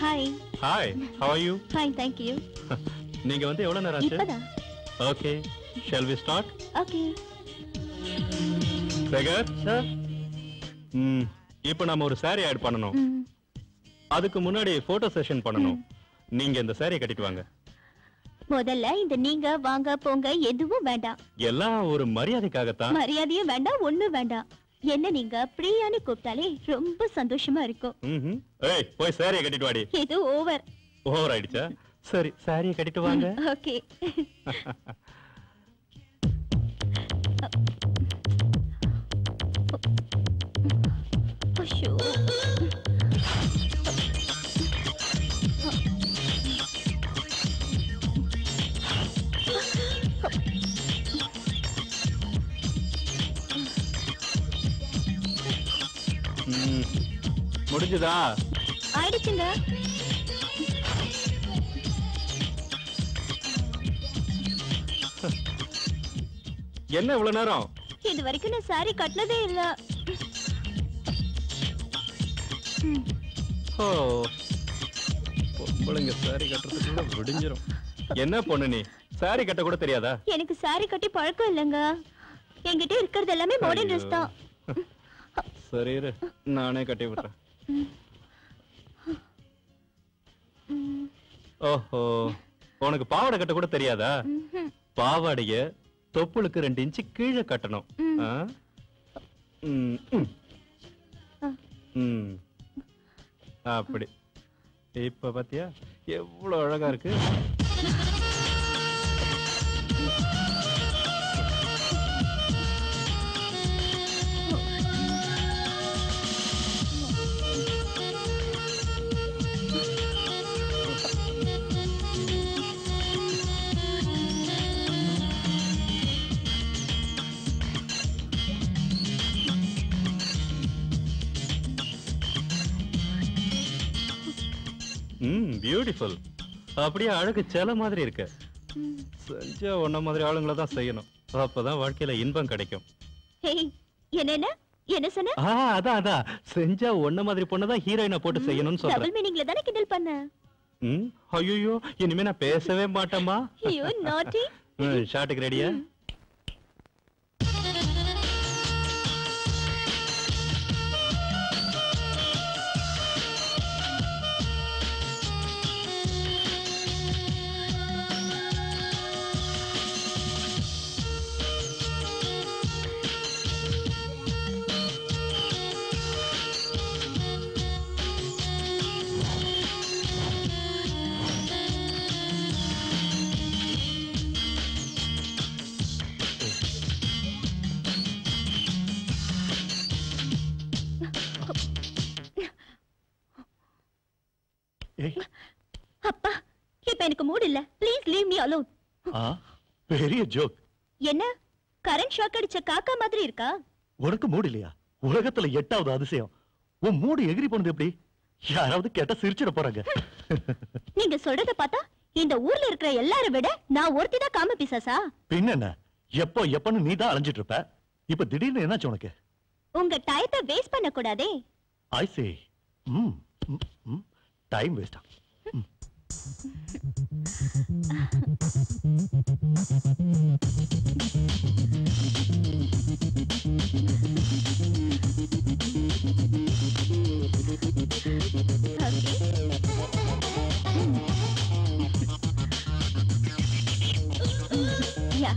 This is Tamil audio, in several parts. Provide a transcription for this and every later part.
Hi. Hi, how are you? Fine, thank you. நீங்க வந்து எவ்வளவு நேரம் ஆச்சு? இப்பதான். Okay, shall we start? Okay. Sekar sir. இப்போ நாம ஒரு saree ஆட் பண்ணனும். அதுக்கு முன்னாடி போட்டோ செஷன் பண்ணனும். நீங்க இந்த saree கட்டிட்டு வாங்க. முதல்ல இந்த நீங்க வாங்க போங்க எதுவும் வேண்டாம். எல்லாம் ஒரு மரியாதைக்காக தான். மரியாதையும் வேண்டாம், ஒண்ணும் வேண்டாம். என்ன நீங்க பிரியாணி கூப்பிட்டாலே ரொம்ப சந்தோஷமா இருக்கும். ஏய் போய் saree கட்டிட்டு வாடி. இது ஓவர். ஓவர் ஆயிடுச்சா? சரி saree கட்டிட்டு வாங்க. ஓகே. ஐயோ. முடிஞ்சதா? ஆயிடுச்சுங்க. என்ன இவ்வளவு நேரம்? இது வரைக்கும் நான் saree கட்டினதே இல்ல. ஓ பொம்பளைங்க saree கட்டுறதுக்குள்ள விடிஞ்சிரும். என்ன பொண்ணு நீ? saree கட்ட கூட தெரியாதா? எனக்கு saree கட்டி பழக்கம் இல்லங்க. என்கிட்ட இருக்கிறது எல்லாமே மாடர்ன் ட்ரெஸ் தான். சரி நானே கட்டி விடுறேன். ஓஹோ உனக்கு பாவாடை கட்ட கூட தெரியாதா? பாவாடைய தொப்புளுக்கு 2 இன்ச் கீழே கட்டணும். அப்படி இப்ப பாத்தியா எவ்வளவு அழகா இருக்கு. பியூட்டிஃபுல். அப்படியே அழகு சேல மாதிரி இருக்கு. செஞ்சா உன்ன மாதிரி ஆளுங்களை தான் செய்யணும். அப்பதான் வாழ்க்கையில இன்பம் கிடைக்கும். என்ன சொன்ன? அதான் செஞ்சா உன்ன மாதிரி பொண்ணதான் ஹீரோயினை போட்டு செய்யணும்னு சொல்றேன். டபுள் மீனிங்ல தான கிண்டல் பண்ண. ஐயோ இனிமே நான் பேசவே மாட்டேமா. ஐயோ நாட்டி. ஷாட்டுக்கு ரெடியா? அப்பா இப்ப எனக்கு மூட் இல்ல. Please leave me alone. பெரிய ஜோக். என்ன கரண்ட் ஷாக் அடிச்ச காக்கா மாதிரி இருக்கா? உனக்கு மூட் இல்லையா? உலகத்துல 8வது அதிசயம். உன் மூடு எகிரி போனது எப்படி? யாராவது கேட்டா சிரிச்சிட போறாங்க. நீங்க சொல்றத பார்த்தா இந்த ஊர்ல இருக்கிற எல்லாரும் விட நான் ஒருத்தி தான் காம பிசாசா? பின்னென்ன எப்பன்னு நீ தான் அலைஞ்சிட்டு இருப்ப. இப்ப திடீர்னு என்னாச்சு உனக்கு? உங்க டயத்தை வேஸ்ட் பண்ண கூடாதே. ஐ சே. டைம் வேஸ்டா? Yeah.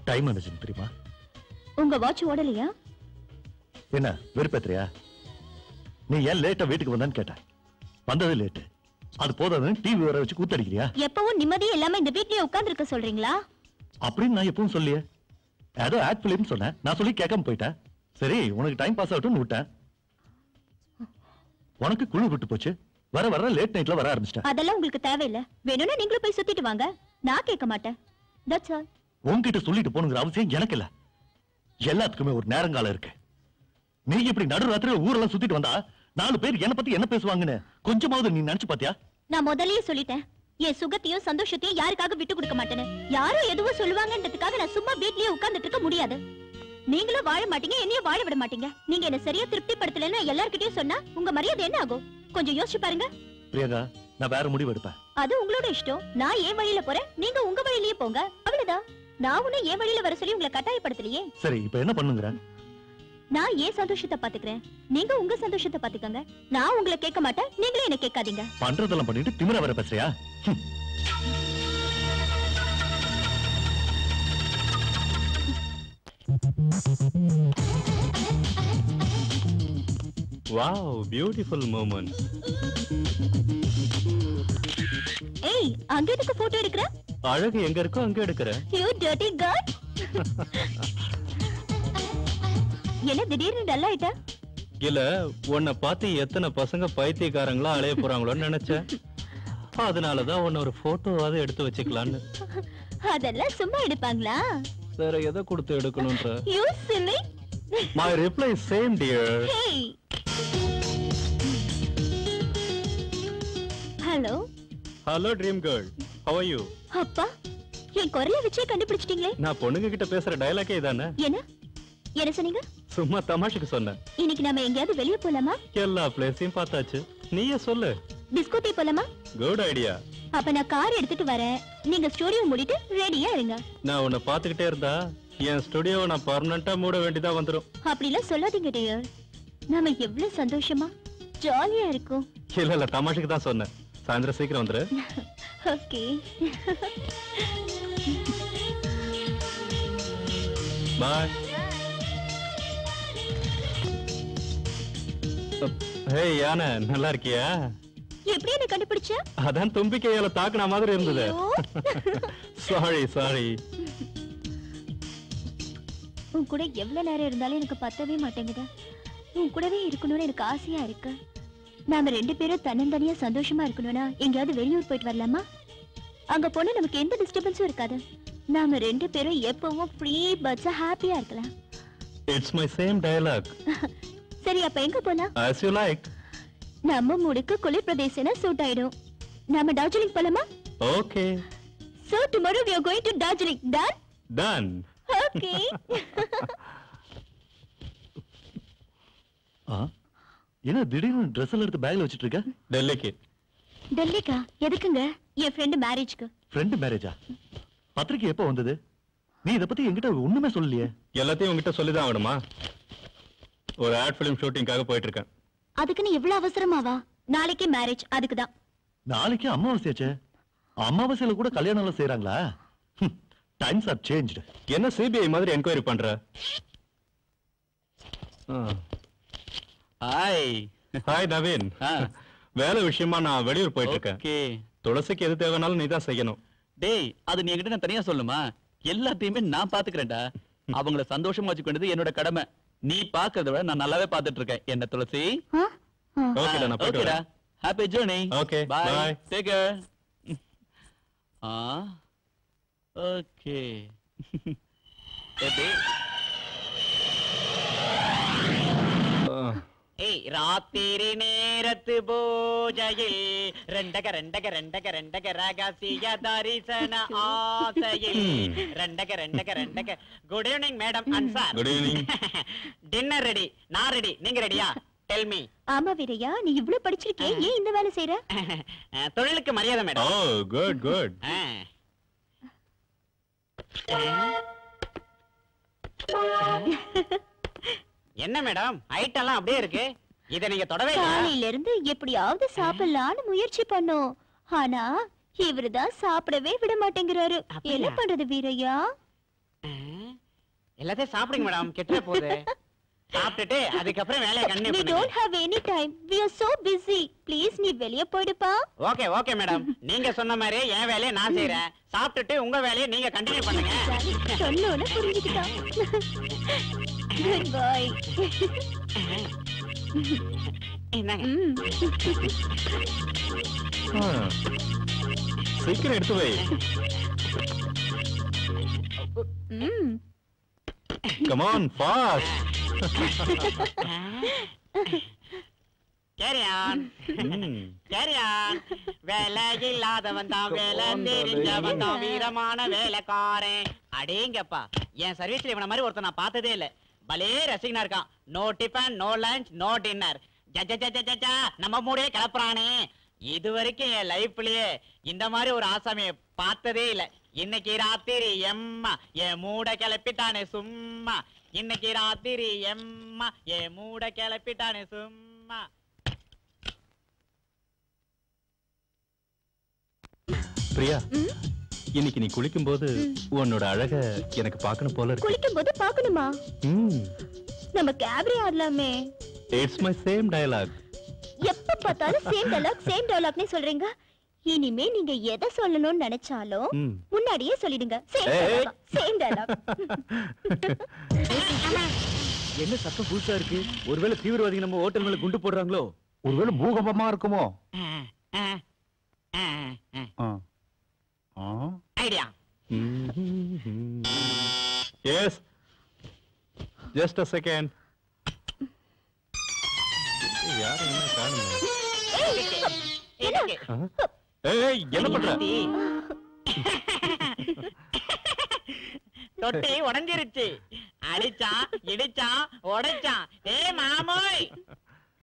டைம் ஆனதுன்னு தெரியுமா? உங்க வாட்ச் ஓடலையா? என்ன வெறுப்பேத்திரியா? நீ ஏன் லேட்டா வீட்டுக்கு வந்தான்னு கேட்டேன். வந்தது லேட்டு, அது போதாதுன்னு டிவி வர வச்சு கூத்தடிக்கிறியா? எப்பவும் நிம்மதியே இல்லாம இந்த வீட்லயே உட்கார்ந்து இருக்க சொல்றீங்களா? அப்படின்னு நான் எப்பவும் சொல்லியே. ஏதோ ஆட் பிலிம் சொன்னேன், நான் சொல்லி கேட்காம போயிட்டேன். சரி உனக்கு டைம் பாஸ் ஆகட்டும்னு விட்டேன். உனக்கு குழு விட்டு போச்சு, வர வர லேட் நைட்ல வர ஆரம்பிச்சிட்டேன். அதெல்லாம் உங்களுக்கு தேவையில்லை. வேணும்னா நீங்களும் போய் சுத்திட்டு வாங்க, நான் கேட்க மாட்டேன். That's all. உன்கிட்ட சொல்லிட்டு போகணுங்கிற அவசியம் எனக்கு இல்ல. எல்லாத்துக்குமே ஒரு நேரங்காலம் இருக்கு. நீ இப்படி நடு ராத்திரியில ஊரெல்லாம் சுத்திட்டு வந்தா 4 பேர் என்ன பத்தி என்ன பேசுவாங்கன்னு கொஞ்சமாவது நீ நினைச்சு பாத்தியா? நான் முதல்லயே சொல்லிட்டேன், என் சுகத்தையும் சந்தோஷத்தையும் யாருக்காக விட்டு கொடுக்க மாட்டேன்னு. யாரும் எதுவும் சொல்லுவாங்கன்றதுக்காக நான் சும்மா வீட்லயே உட்கார்ந்துட்டு இருக்க முடியாது. நீங்களும் வாழ மாட்டீங்க, என்னையும் வாழ விட மாட்டீங்க. நீங்க என்ன சரியா திருப்திப்படுத்தலன்னு எல்லார்கிட்டயும் சொன்னா உங்க மரியாதை என்ன ஆகும்? கொஞ்சம் யோசிச்சு பாருங்க. பிரியங்கா, நான் வேற முடிவு எடுப்பேன். அது உங்களோட இஷ்டம். நான் என் வழியில போறேன், நீங்க உங்க வழியிலேயே போங்க, அவ்வளவுதான். நான் ஒன்னும் என் வழியில வர சொல்லி உங்களை கட்டாயப்படுத்தலையே. சரி இப்ப என்ன பண்ணுங்கற? நான் ஏன் சந்தோஷத்தை பாத்துக்கிறேன், நீங்க உங்க சந்தோஷத்தை பாத்துக்கங்க. நான் உங்களை கேட்க மாட்டேன், நீங்களே என்ன கேட்காதீங்க. பண்றதெல்லாம் பண்ணிட்டு திமிரா வர பேசுறியா? Wow, beautiful moment. ஏய், அங்க எதுக்கு போட்டோ எடுக்கற? அழகு எங்க இருக்கோ அங்க எடுக்கற. You dirty girl. என்ன திடீர்னு டல் ஆயிட்ட? இல்ல, உன்னை பார்த்து எத்தனை பசங்க பைத்தியக்காரங்களா அலைய போறாங்களோன்னு நினைச்சேன். அதனாலதான் உன்னை ஒரு போட்டோவாவது எடுத்து வச்சுக்கலான்னு. அதெல்லாம் சும்மா எடுப்பாங்களா? வேற எதை கொடுத்து எடுக்கணும்ன்ற? You silly. My reply is same dear. Hey. Hello. Hello dream girl. How are you? அப்பா, என் குரலை வச்சே கண்டுபிடிச்சிட்டீங்களே. நான் பொண்ணுங்க கிட்ட பேசுற டயலாக்கே இதானே. என்ன சொன்னீங்க? சும்மா தமாஷுக்கு சொன்னேன். இன்னைக்கு நாம எங்கயாவது வெளிய போலாமா? எல்லா பிளேஸையும் பார்த்தாச்சு, நீயே சொல்லு. டிஸ்கோதே போலாமா? Good idea. அப்ப நான் கார் எடுத்துட்டு வரேன், நீங்க ஸ்டுடியோ மூடிட்டு ரெடியா இருங்க. நான் உன்னை பாத்துக்கிட்டே இருந்தா என் ஸ்டுடியோவை நான் பர்மனண்டா மூட வேண்டியதா வந்துரும். அப்படிலாம் சொல்லாதீங்க டியர், நாம எவ்வளவு சந்தோஷமா ஜாலியா இருக்கும். இல்ல தமாஷுக்கு தான் சொன்னேன். சாயந்தரம் சீக்கிரம் வந்துரு. ஓகே. பாய். ஹே யானை, நல்லா இருக்கியா? எப்படி என்ன கண்டுபிடிச்ச? அதான் தும்பிக்கையால தாக்குன மாதிரி இருந்தது. Sorry sorry. உன் கூட எவ்வளவு நேரம் இருந்தாலும் எனக்கு பத்தவே மாட்டேங்குது. உன் கூடவே இருக்கணும்னு எனக்கு ஆசையா இருக்கு. நாம 2 பேரும் தன்னந்தனியா சந்தோஷமா இருக்கணும்னா எங்கயாவது வெளியூர் போயிட்டு வரலாமா? அங்க போனா நமக்கு எந்த டிஸ்டர்பன்ஸும் இருக்காது. நாம 2 பேரும் எப்பவும் ஃப்ரீ பர்ட்ஸா ஹாப்பியா இருக்கலாம். It's my same dialogue. சரி, அப்ப எங்க போலாம்? as you like. நம்ம மூடுக்கு குளிர் பிரதேசம்னா சூட் ஆயிடும். நாம டார்ஜிலிங் போலாமா? Okay. So tomorrow we are going to Darjeeling. Done? Done. Okay. என்ன திடீர்னு Dress எல்லாம் எடுத்து பேக்ல வச்சிட்டு இருக்க? டெல்லிக்கு. டெல்லிக்கா? எதுக்குங்க? என் ஃப்ரெண்ட் மேரேஜ்க்கு. ஃப்ரெண்ட் மேரேஜா? பத்திரிக்கை எப்போ வந்தது? நீ இத பத்தி என்கிட்ட ஒண்ணுமே சொல்லலையே. எல்லாத்தையும் உன்கிட்ட சொல்லிதான் ஆகணுமா? ஒரு ஆட் ஃபிலிம் ஷூட்டிங்காக போயிட்டு இருக்கேன். அதுக்குன்னு இவ்வளவு அவசரமாவா? நாளைக்கே மேரேஜ், அதுக்குதான். நாளைக்கு அமாவாசையாச்சே. அமாவாசையில கூட கல்யாணம் எல்லாம் செய்யறாங்களா? Times are changed. என்ன சிபிஐ மாதிரி என்கொயரி பண்ற? ஹாய். ஹாய் நவீன். வேலை விஷயமா நான் வெளியூர் போயிட்டு இருக்கேன். துளசிக்கு எது தேவைனாலும் நீதான் செய்யணும். டேய், அது நீ என்கிட்ட நான் தனியா சொல்லுமா? எல்லாத்தையுமே நான் பாத்துக்கிறேன்டா. அவங்கள சந்தோஷமா வச்சுக்கிறது என்னோட கடமை. நீ பாக்குறத விட நான் நல்லாவே பாத்துட்டு இருக்கேன். என்ன துளசி? ஓகேடா, நான் போயிட்டு வரேன். Happy journey. Okay, bye. Bye. Take care. Okay. ஏய், ராத்திரி நேரத்து பூஜையில் ரெண்டக ரெண்டக ரெண்டக ரெண்டக ரகசிய தரிசன ஆசையில் ரெண்டக ரெண்டக ரெண்டக. Good evening madam and sir. Good evening. Dinner ready. நான் ரெடி. நீங்க ரெடியா? Tell me. ஆமா வீரையா, நீ இவ்ளோ படிச்சிருக்கே, ஏன் இந்த வேலை செய்யற? தொழிலுக்கு மரியாதை மேடம். ஓ குட் குட். என்ன மேடம், ஐட்டம் எல்லாம் அப்படியே இருக்கு. இத நீங்க தொடவே இல்ல. காலையில இருந்து எப்படியாவது சாப்பிடலாம்னு முயற்சி பண்ணோம். ஆனா இவருதான் சாப்பிடவே விட மாட்டேங்கிறாரு. என்ன பண்றது வீரையா? எல்லாத்தையும் சாப்பிடுங்க மேடம், கெட்டுற போகுது. சாப்பிட்டுட்டு அதுக்கப்புறம் வேலையை கண்டினியூ We பண்ணுங்க. don't have any time. We are so busy. Please நீ வெளிய போய்டுப்பா. ஓகே ஓகே மேடம், நீங்க சொன்ன மாதிரி என் வேலையை நான் செய்யறேன். சாப்பிட்டுட்டு உங்க வேலையை நீங்க கண்டினியூ பண்ணுங்க. சொன்னோனே புரிஞ்சுக்கிட்டான். Good boy. என்னங்க? சீக்கிரம் எடுத்து வை. Come on, fast. Carry on. Carry on. வேலை இல்லாதவன் தான் வேலை தெரிஞ்சவன் தான் வீரமான வேலைக்காரன். அடேங்கப்பா, என் சர்வீஸ்ல இவன மாதிரி ஒருத்தன் நான் பார்த்ததே இல்ல. பலே ரசிகனா இருக்கான். No tiffin, no lunch, no dinner. ஜஜஜஜஜஜா நம்ம மூடே கிளப்புறானே. இது வரைக்கும் என் லைஃப்லயே இந்த மாதிரி ஒரு ஆசாமியை பார்த்ததே இல்ல. இன்னைக்கு ராத்திரி எம்மா என் மூட கிளப்பிட்டானே சும்மா. இன்னைக்கு ராத்திரி எம்மா என் மூட கிளப்பிட்டானே சும்மா. பிரியா, இன்னைக்கு நீ குளிக்கும் போது உன்னோட அழக எனக்கு பார்க்கணும் போல இருக்கு. குளிக்கும் போது பார்க்கணுமா? நம்ம கேப்ரி ஆடலாமே. It's my same dialogue. எப்ப பார்த்தாலும் சேம் டயலாக்னே சொல்றீங்க. இனிமே நீங்க எதை சொல்லணும்னு நினைச்சாலும் முன்னாடியே சொல்லிடுங்க. Same dialogue. என்ன சத்தம் புதுசா இருக்கு? ஒருவேளை தீவிரவாதிகள் நம்ம ஹோட்டல் மேல குண்டு போடுறாங்களோ? ஒருவேளை பூகம்பமா இருக்குமோ? Idea. Yes. Just a second. யார் என்ன காணுமே? ஏய், என்ன பண்ற? தொட்டி உடைஞ்சிருச்சு. அடிச்சா இடிச்சா உடைச்சான். ஏ மாமோய்,